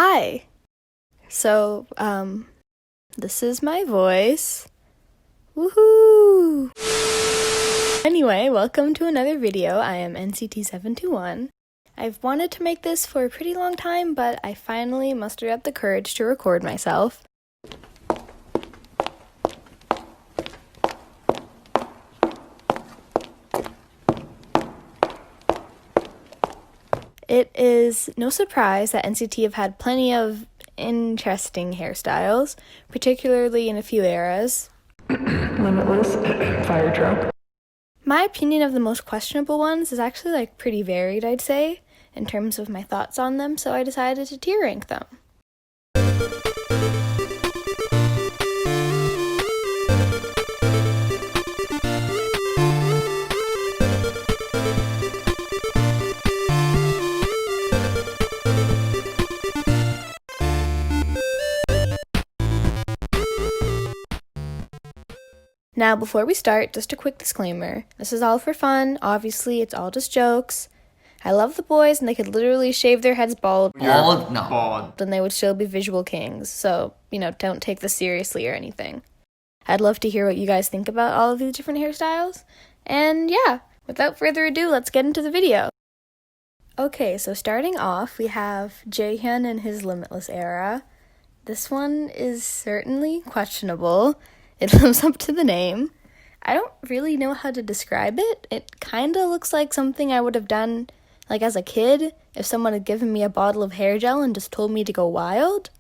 Hi. So, this is my voice. Woohoo! Anyway, welcome to another video. I am NCT721. I've wanted to make this for a pretty long time, but I finally mustered up the courage to record myself. It is no surprise that NCT have had plenty of interesting hairstyles, particularly in a few eras. Limitless, fire truck. My opinion of the most questionable ones is actually pretty varied, I'd say, in terms of my thoughts on them, so I decided to tier rank them. Now, before we start, just a quick disclaimer. This is all for fun. Obviously, it's all just jokes. I love the boys, and they could literally shave their heads bald. Bald? No. Bald. Then they would still be visual kings. So, don't take this seriously or anything. I'd love to hear what you guys think about all of these different hairstyles. And yeah, without further ado, let's get into the video. Okay, so starting off, we have Jaehyun in his Limitless era. This one is certainly questionable. It lives up to the name. I don't really know how to describe it. It kind of looks like something I would have done, as a kid, if someone had given me a bottle of hair gel and just told me to go wild.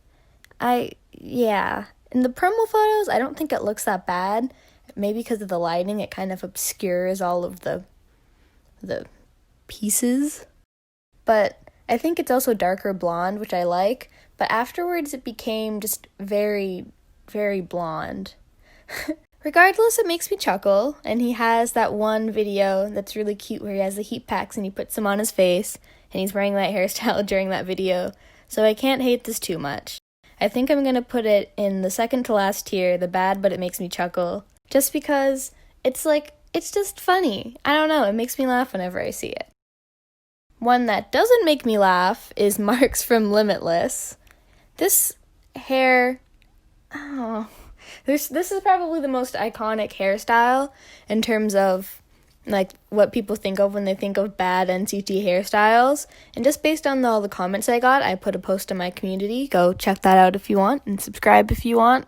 Yeah. In the promo photos, I don't think it looks that bad. Maybe because of the lighting, it kind of obscures all of the pieces. But I think it's also darker blonde, which I like. But afterwards, it became just very, very blonde. Regardless, it makes me chuckle, and he has that one video that's really cute where he has the heat packs and he puts them on his face, and he's wearing that hairstyle during that video, so I can't hate this too much. I think I'm gonna put it in the second to last tier, the bad but it makes me chuckle, just because it's just funny. I don't know, it makes me laugh whenever I see it. One that doesn't make me laugh is Mark's from Limitless. This hair... This is probably the most iconic hairstyle in terms of what people think of when they think of bad NCT hairstyles. And just based on all the comments I got, I put a post in my community. Go check that out if you want and subscribe if you want.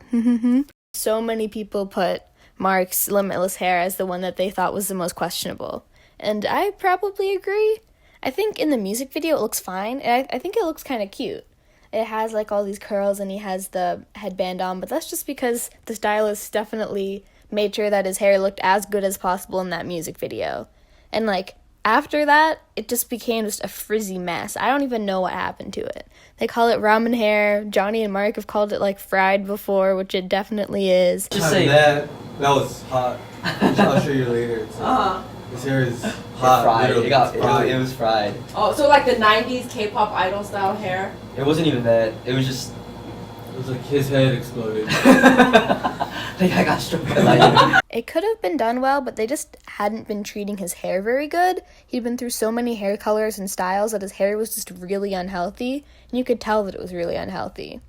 So many people put Mark's Limitless hair as the one that they thought was the most questionable. And I probably agree. I think in the music video it looks fine. And I think it looks kind of cute. It has all these curls and he has the headband on, but that's just because the stylist definitely made sure that his hair looked as good as possible in that music video. And after that, it just became just a frizzy mess. I don't even know what happened to it. They call it ramen hair. Johnny and Mark have called it fried before, which it definitely is. Just say that was hot. I'll show you later. This hair is hot. Fried. It was fried. Oh, so the 90s K-pop idol style hair? It wasn't even that. It was just... It was his head exploded. I got struck by lightning. It could have been done well, but they just hadn't been treating his hair very good. He'd been through so many hair colors and styles that his hair was just really unhealthy, and you could tell that it was really unhealthy.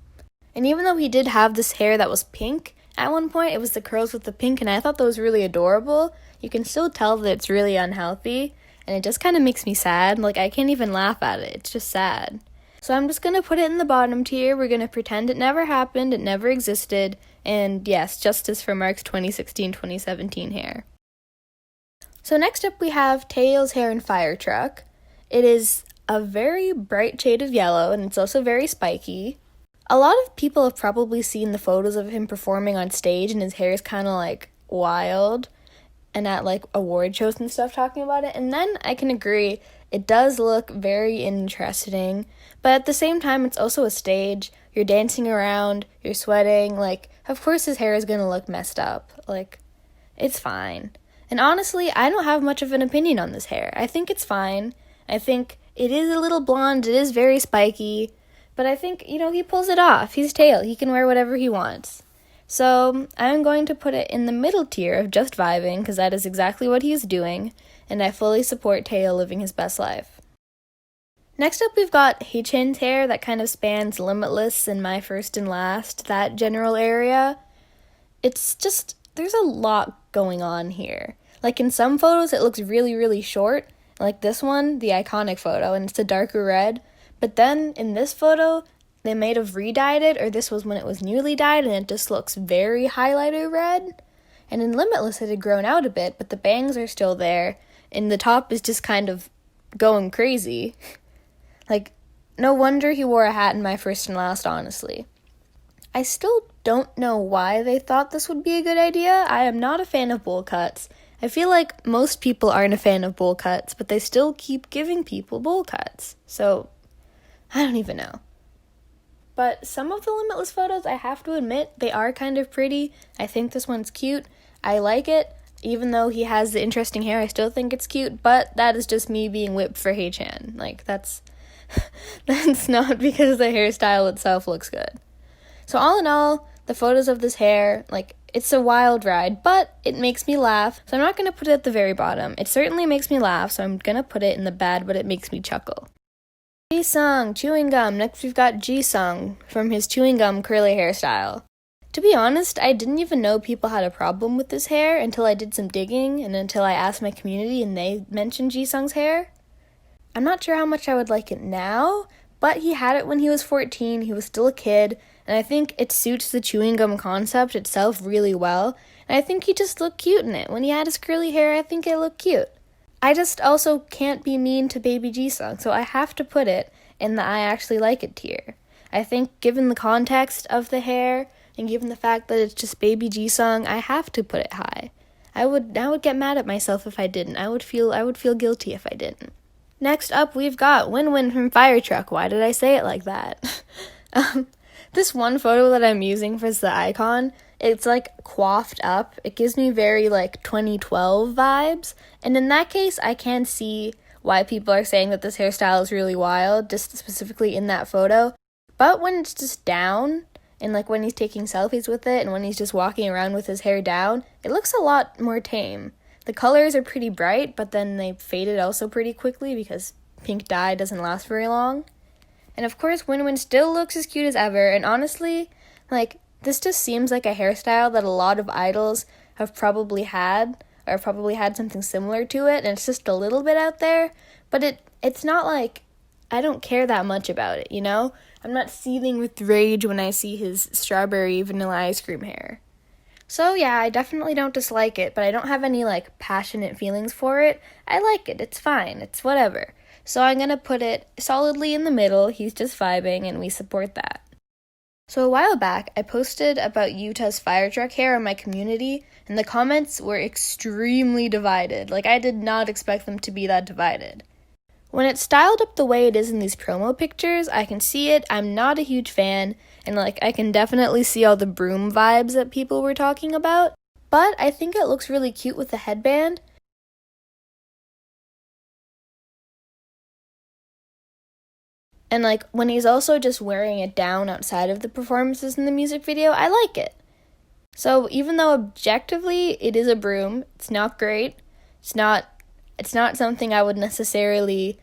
And even though he did have this hair that was pink, at one point it was the curls with the pink, and I thought that was really adorable. You can still tell that it's really unhealthy, and it just kind of makes me sad. I can't even laugh at it. It's just sad. So I'm just going to put it in the bottom tier. We're going to pretend it never happened, it never existed, and yes, justice for Mark's 2016-2017 hair. So next up we have Taeil's hair in Fire Truck. It is a very bright shade of yellow, and it's also very spiky. A lot of people have probably seen the photos of him performing on stage, and his hair is kind of wild, and at award shows and stuff talking about it. And then I can agree, it does look very interesting, but at the same time it's also a stage. You're dancing around, you're sweating, of course his hair is gonna look messed up. It's fine. And honestly, I don't have much of an opinion on this hair. I think it's fine. I think it is a little blonde, it is very spiky, but I think, he pulls it off. He's Taeil, he can wear whatever he wants. So I'm going to put it in the middle tier of just vibing, because that is exactly what he is doing, and I fully support Taeil living his best life. Next up, we've got Haechan's hair that kind of spans Limitless and My First and Last, that general area. It's just, there's a lot going on here. Like in some photos, it looks really, really short, like this one, the iconic photo, and it's a darker red. But then in this photo, they might have re-dyed it, or this was when it was newly dyed, and it just looks very highlighter red. And in Limitless, it had grown out a bit, but the bangs are still there, and the top is just kind of going crazy. Like, no wonder he wore a hat in My First and Last, honestly. I still don't know why they thought this would be a good idea. I am not a fan of bowl cuts. I feel like most people aren't a fan of bowl cuts, but they still keep giving people bowl cuts. So, I don't even know. But some of the Limitless photos, I have to admit, they are kind of pretty. I think this one's cute. I like it. Even though he has the interesting hair, I still think it's cute, but that is just me being whipped for Haechan. Like, that's not because the hairstyle itself looks good. So all in all, the photos of this hair, like, it's a wild ride, but it makes me laugh, so I'm not going to put it at the very bottom. It certainly makes me laugh, so I'm going to put it in the bad, but it makes me chuckle. Jisung, chewing gum. Next we've got Jisung from his chewing gum curly hairstyle. To be honest, I didn't even know people had a problem with this hair until I did some digging and until I asked my community and they mentioned Jisung's hair. I'm not sure how much I would like it now, but he had it when he was 14, he was still a kid, and I think it suits the chewing gum concept itself really well, and I think he just looked cute in it. When he had his curly hair, I think it looked cute. I just also can't be mean to baby Jisung, so I have to put it in the I actually like it tier. I think given the context of the hair, and given the fact that it's just baby Jisung, I have to put it high. I would get mad at myself if I didn't. I would feel guilty if I didn't. Next up, we've got Winwin from Fire Truck. Why did I say it like that? This one photo that I'm using for the icon, it's like coiffed up. It gives me very like 2012 vibes. And in that case, I can see why people are saying that this hairstyle is really wild, just specifically in that photo. But when it's just down, and like when he's taking selfies with it, and when he's just walking around with his hair down, it looks a lot more tame. The colors are pretty bright, but then they faded also pretty quickly because pink dye doesn't last very long. And of course, Winwin still looks as cute as ever, and honestly, like, this just seems like a hairstyle that a lot of idols have probably had, or probably had something similar to it, and it's just a little bit out there, but it's not like I don't care that much about it, you know? I'm not seething with rage when I see his strawberry vanilla ice cream hair. So yeah, I definitely don't dislike it, but I don't have any like passionate feelings for it. I like it, it's fine, it's whatever. So I'm gonna put it solidly in the middle. He's just vibing and we support that. So a while back, I posted about Yuta's fire truck hair on my community, and the comments were extremely divided. Like, I did not expect them to be that divided. When it's styled up the way it is in these promo pictures, I can see it. I'm not a huge fan, and like I can definitely see all the broom vibes that people were talking about, but I think it looks really cute with the headband. And like when he's also just wearing it down outside of the performances in the music video, I like it. So even though objectively it is a broom, it's not great. It's not something I would necessarily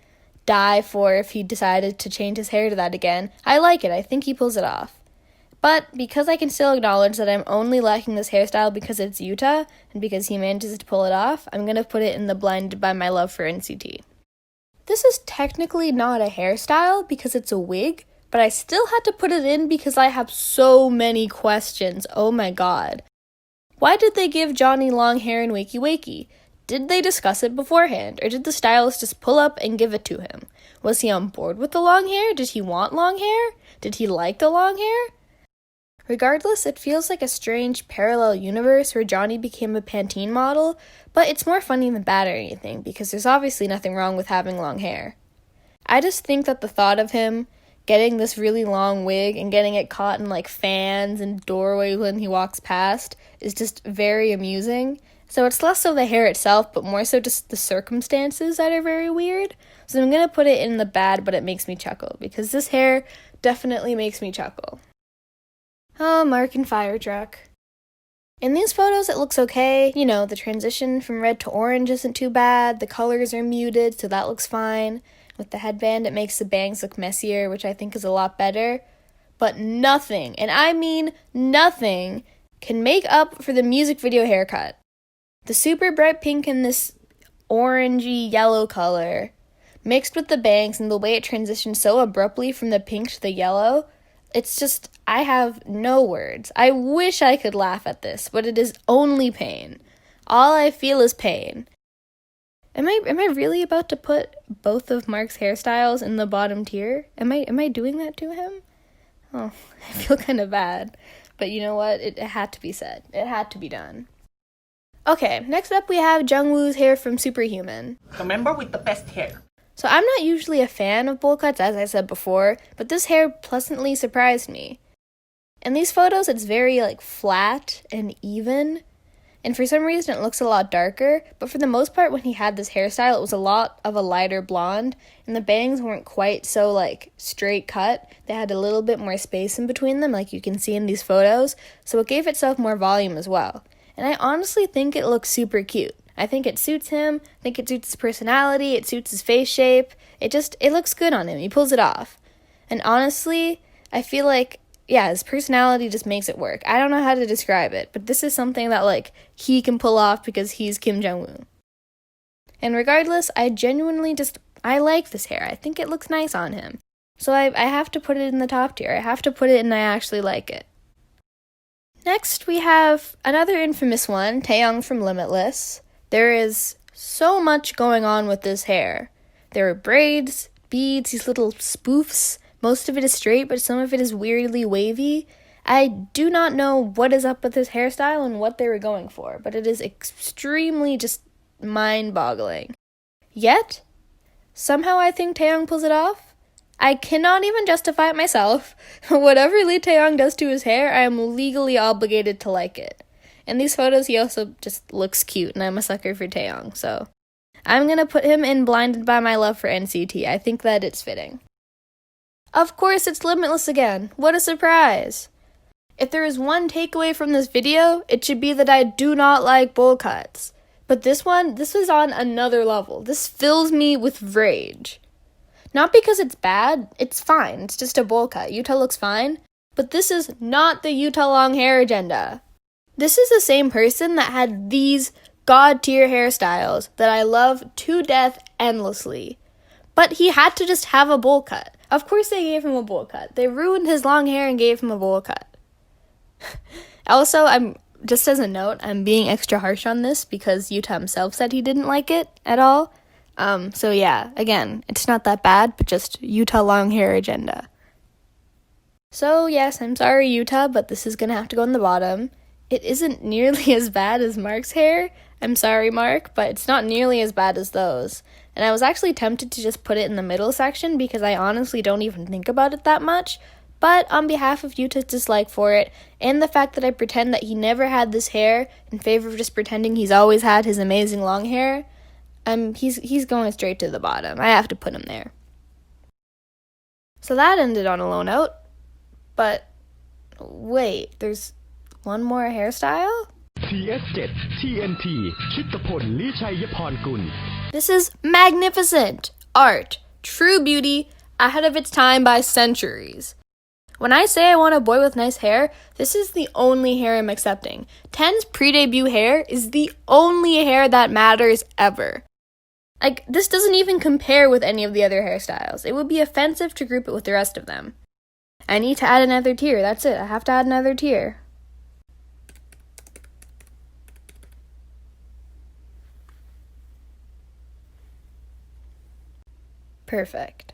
die for if he decided to change his hair to that again. I like it. I think he pulls it off. But because I can still acknowledge that I'm only liking this hairstyle because it's Yuta and because he manages to pull it off, I'm going to put it in the blinded by my love for NCT. This is technically not a hairstyle because it's a wig, but I still had to put it in because I have so many questions. Oh my god. Why did they give Johnny long hair in Wakey Wakey? Did they discuss it beforehand, or did the stylist just pull up and give it to him? Was he on board with the long hair? Did he want long hair? Did he like the long hair? Regardless, it feels like a strange parallel universe where Johnny became a Pantene model, but it's more funny than bad or anything, because there's obviously nothing wrong with having long hair. I just think that the thought of him getting this really long wig and getting it caught in like fans and doorways when he walks past is just very amusing. So it's less so the hair itself, but more so just the circumstances that are very weird. So I'm going to put it in the bad, but it makes me chuckle, because this hair definitely makes me chuckle. Oh, Mark and Fire Truck. In these photos, it looks okay. You know, the transition from red to orange isn't too bad. The colors are muted, so that looks fine. with the headband. It makes the bangs look messier, which I think is a lot better. But nothing, and I mean nothing, can make up for the music video haircut. The super bright pink and this orangey yellow color, mixed with the bangs and the way it transitions so abruptly from the pink to the yellow, it's just, I have no words. I wish I could laugh at this, but it is only pain. All I feel is pain. Am I really about to put both of Mark's hairstyles in the bottom tier? Am I doing that to him? Oh, I feel kind of bad. But you know what? It had to be said. It had to be done. Okay, next up we have Jungwoo's hair from Superhuman. The member with the best hair. So I'm not usually a fan of bowl cuts, as I said before, but this hair pleasantly surprised me. In these photos, it's very, flat and even, and for some reason it looks a lot darker, but for the most part, when he had this hairstyle, it was a lot of a lighter blonde, and the bangs weren't quite so, straight cut. They had a little bit more space in between them, like you can see in these photos, so it gave itself more volume as well. And I honestly think it looks super cute. I think it suits him, I think it suits his personality, it suits his face shape, it looks good on him, he pulls it off. And honestly, I feel like, his personality just makes it work. I don't know how to describe it, but this is something that, he can pull off because he's Kim Jungwoo. And regardless, I genuinely I like this hair. I think it looks nice on him. So I have to put it in the top tier. I have to put it in I actually like it. Next, we have another infamous one, Taeyong from Limitless. There is so much going on with this hair. There are braids, beads, these little spoofs. Most of it is straight, but some of it is weirdly wavy. I do not know what is up with this hairstyle and what they were going for, but it is extremely just mind-boggling. Yet, somehow I think Taeyong pulls it off. I cannot even justify it myself. Whatever Lee Taeyong does to his hair, I am legally obligated to like it. In these photos, he also just looks cute, and I'm a sucker for Taeyong, so I'm gonna put him in Blinded by My Love for NCT. I think that it's fitting. Of course, it's Limitless again. What a surprise! If there is one takeaway from this video, it should be that I do not like bowl cuts. But this is on another level. This fills me with rage. Not because it's bad, it's fine. It's just a bowl cut. Yuta looks fine. But this is not the Yuta long hair agenda. This is the same person that had these god-tier hairstyles that I love to death endlessly. But he had to just have a bowl cut. Of course they gave him a bowl cut. They ruined his long hair and gave him a bowl cut. Also, just as a note, I'm being extra harsh on this because Yuta himself said he didn't like it at all. So yeah, again, it's not that bad, but just Yuta long hair agenda. So yes, I'm sorry Yuta, but this is gonna have to go in the bottom. It isn't nearly as bad as Mark's hair. I'm sorry, Mark, but it's not nearly as bad as those. And I was actually tempted to just put it in the middle section because I honestly don't even think about it that much. But on behalf of Yuta's dislike for it, and the fact that I pretend that he never had this hair in favor of just pretending he's always had his amazing long hair, he's going straight to the bottom. I have to put him there. So that ended on a low note. But wait, there's one more hairstyle? TS7 TNT ชิตพล ลิชัยพรกุล This is magnificent art, true beauty, ahead of its time by centuries. When I say I want a boy with nice hair, this is the only hair I'm accepting. Ten's pre-debut hair is the only hair that matters ever. This doesn't even compare with any of the other hairstyles. It would be offensive to group it with the rest of them. I need to add another tier, that's it. I have to add another tier. Perfect.